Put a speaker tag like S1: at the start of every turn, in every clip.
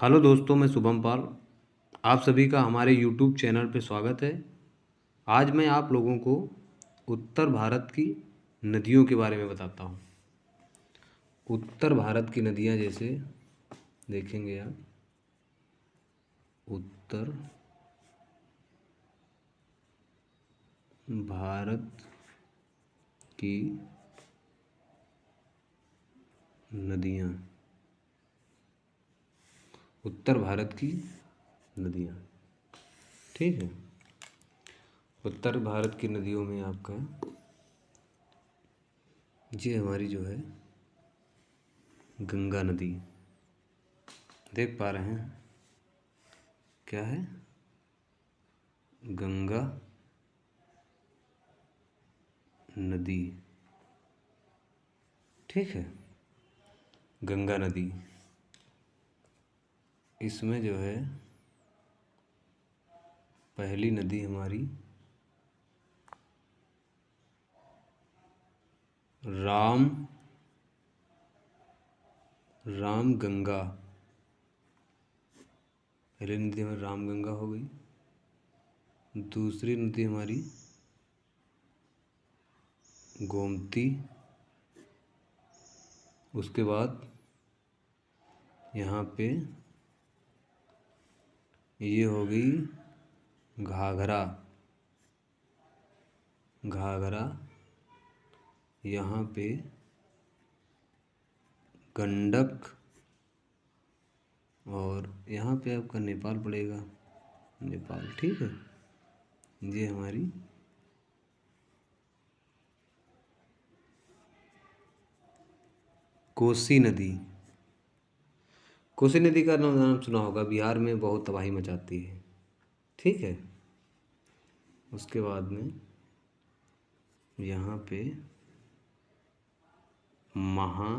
S1: Hello दोस्तों, मैं शुभम पाल। आप सभी का हमारे यूट्यूब चैनल पे स्वागत है। आज मैं आप लोगों को उत्तर भारत की नदियों के बारे में बताता हूँ। उत्तर भारत की नदियाँ जैसे देखेंगे आप, उत्तर भारत की नदियाँ, उत्तर भारत की नदियाँ, ठीक है। उत्तर भारत की नदियों में आपका ये हमारी जो है गंगा नदी देख पा रहे हैं, क्या है? गंगा नदी, ठीक है। गंगा नदी, इसमें जो है पहली नदी हमारी राम राम गंगा, पहली नदी हमारी राम गंगा हो गई। दूसरी नदी हमारी गोमती, उसके बाद यहाँ पे ये हो गई घाघरा, घाघरा, यहाँ पे गंडक, और यहाँ पे आपका नेपाल पड़ेगा, नेपाल, ठीक है। ये हमारी कोसी नदी, कोसी नदी का नाम सुना होगा, बिहार में बहुत तबाही मचाती है, ठीक है। उसके बाद में यहाँ पे महा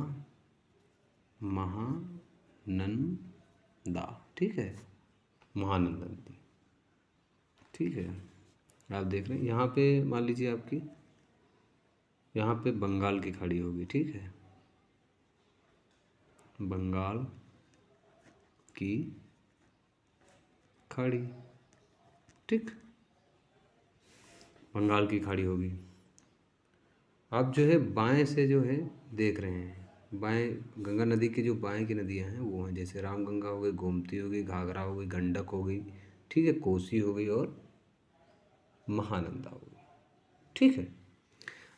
S1: महानंदा, ठीक है, महानंदा नदी, ठीक है। आप देख रहे हैं यहाँ पे, मान लीजिए आपकी यहाँ पे बंगाल की खाड़ी होगी, ठीक है, बंगाल की खाड़ी, ठीक, बंगाल की खाड़ी होगी। आप जो है बाएं से जो है देख रहे हैं, बाएं गंगा नदी की जो बाएं की नदियां हैं वो हैं, जैसे रामगंगा हो गई, गोमती हो गई, घाघरा हो गई, गंडक हो गई, ठीक है, कोसी हो गई और महानंदा हो गई, ठीक है।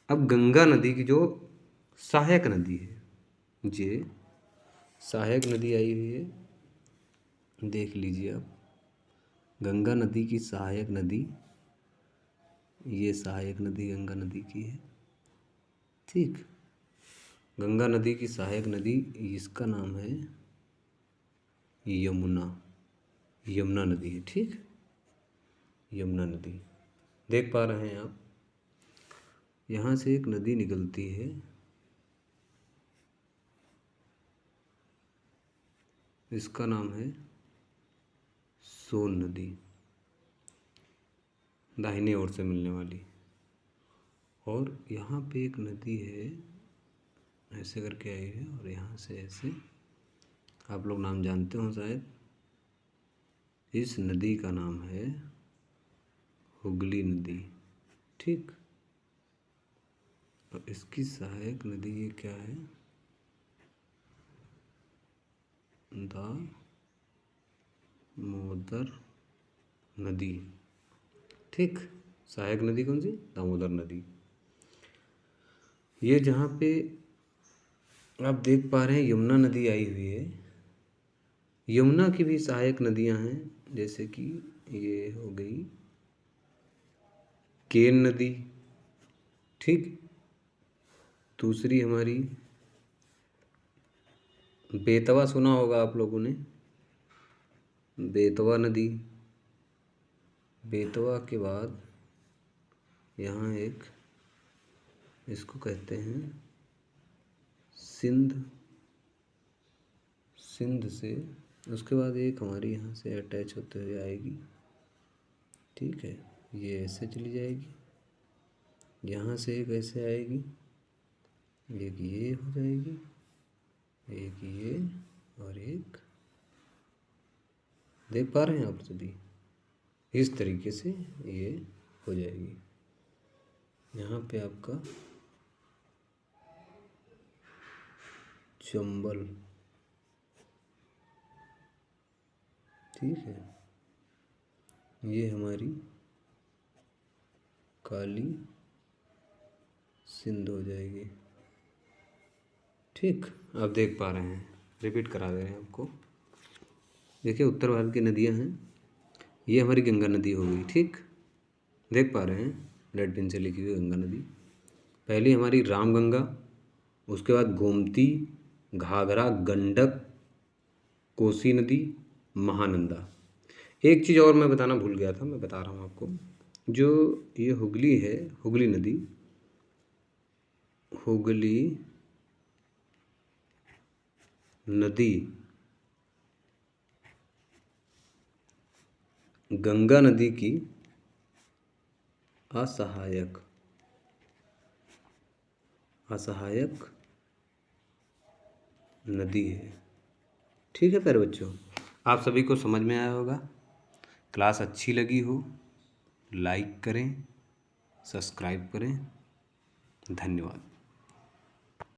S1: अब गंगा नदी की जो सहायक नदी है, ये सहायक नदी आई हुई है, देख लीजिए आप, गंगा नदी की सहायक नदी, ये सहायक नदी गंगा नदी की है, ठीक। गंगा नदी की सहायक नदी, इसका नाम है यमुना, यमुना नदी है, ठीक, यमुना नदी। देख पा रहे हैं आप, यहाँ से एक नदी निकलती है, इसका नाम है सोन नदी, दाहिने ओर से मिलने वाली। और यहाँ पे एक नदी है, ऐसे करके आई है, और यहाँ से ऐसे, आप लोग नाम जानते हो शायद, इस नदी का नाम है हुगली नदी, ठीक। और इसकी सहायक नदी ये क्या है, दामोदर नदी, ठीक। सहायक नदी कौन सी? दामोदर नदी। ये जहाँ पे आप देख पा रहे हैं यमुना नदी आई हुई है, यमुना की भी सहायक नदियाँ हैं, जैसे कि ये हो गई केन नदी, ठीक। दूसरी हमारी बेतवा, सुना होगा आप लोगों ने, बेतवा नदी। बेतवा के बाद यहाँ एक, इसको कहते हैं सिंध, सिंध से उसके बाद एक हमारी यहाँ से अटैच होते हुए आएगी, ठीक है, ये ऐसे चली जाएगी, यहाँ से एक ऐसे आएगी, एक ये हो जाएगी, एक ये, और एक देख पा रहे हैं आप सभी, इस तरीके से ये हो जाएगी। यहाँ पे आपका चंबल, ठीक है, ये हमारी काली सिंध हो जाएगी। ठीक, आप देख पा रहे हैं, रिपीट करा दे रहे हैं आपको। देखिए उत्तर भारत की नदियाँ हैं, ये हमारी गंगा नदी हो गई। ठीक, देख पा रहे हैं रेड पेन से लिखी हुई गंगा नदी। पहली हमारी रामगंगा, उसके बाद गोमती, घाघरा, गंडक, कोसी नदी, महानंदा। एक चीज़ और मैं बताना भूल गया था, मैं बता रहा हूँ आपको। जो ये हुगली है, हुगली नदी, हुगली नदी गंगा नदी की असहायक नदी है। ठीक है प्यारे बच्चों, आप सभी को समझ में आया होगा। क्लास अच्छी लगी हो, लाइक करें, सब्सक्राइब करें। धन्यवाद।